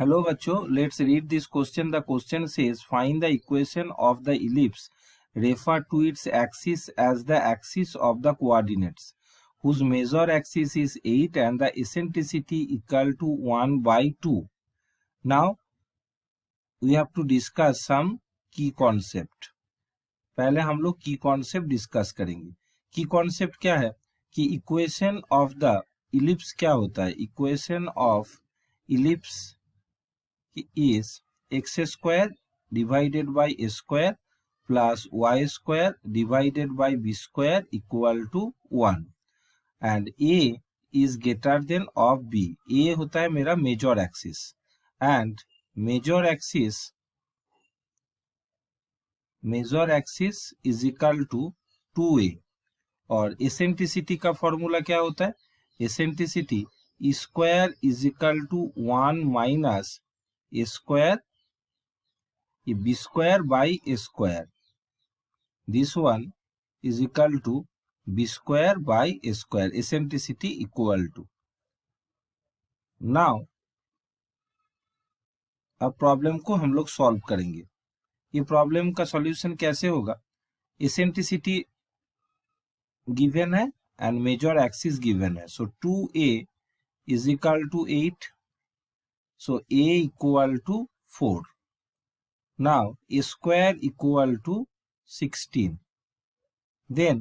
Hello बच्चों, let's read this question. The question says find the equation of the ellipse. Refer to its axis as the axis of the coordinates, whose major axis is 8 and the eccentricity equal to 1 by 2. Now we have to discuss some key concept. पहले हम लोग की concept discuss करेंगे. की concept क्या है कि equation of the ellipse क्या होता है. Equation of ellipse is x square divided by a square plus y square divided by b square equal to 1 and a is greater than of b. a होता है मेरा major axis and major axis is equal to 2a और eccentricity का formula क्या होता है. Eccentricity square is equal to 1 minus a square b square by a square. This one is equal to b square by a square. Eccentricity equal to. Now अब problem को हम लोग solve करेंगे. ये प्रॉब्लम का सॉल्यूशन कैसे होगा. Eccentricity given है एंड मेजर एक्सिस गिवन है. सो 2a is equal to 8. So a equal to 4. Now a square equal to 16. Then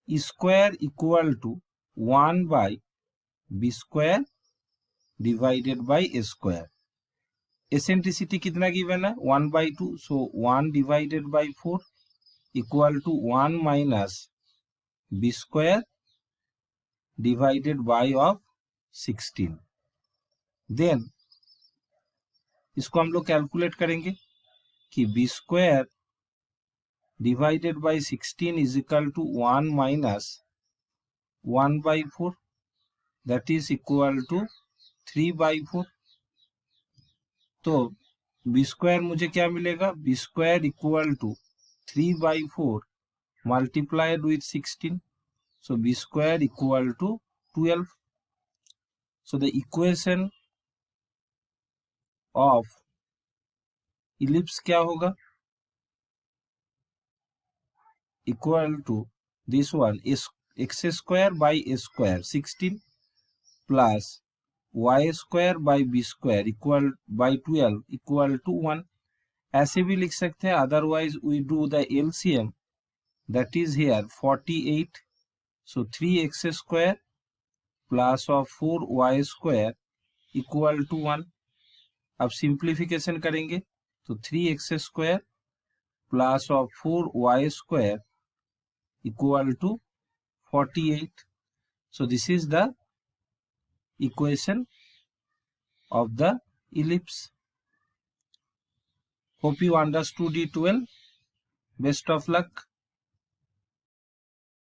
a square equal to 1 by b square divided by a square. Eccentricity कितना given है 1 by 2. So 1 divided by 4 equal to 1 minus b square divided by of 16. Then इसको हम लोग calculate करेंगे कि b square divided by 16 is equal to 1 minus 1 by 4, that is equal to 3 by 4. तो b square मुझे क्या मिलेगा. b square equal to 3 by 4 multiplied with 16. So b square equal to 12. So the equation of ellipse क्या होगा. Equal to this one is x square by a square 16 plus y square by b square equal by 12 equal to 1. ऐसे भी लिख सकते हैं. Otherwise we do the LCM, that is here 48. So 3x square plus of 4y square equal to 1. अब simplification करेंगे तो 3x square plus of 4y square equal to 48. So this is the equation of the ellipse. Hope you understood it well. Best of luck.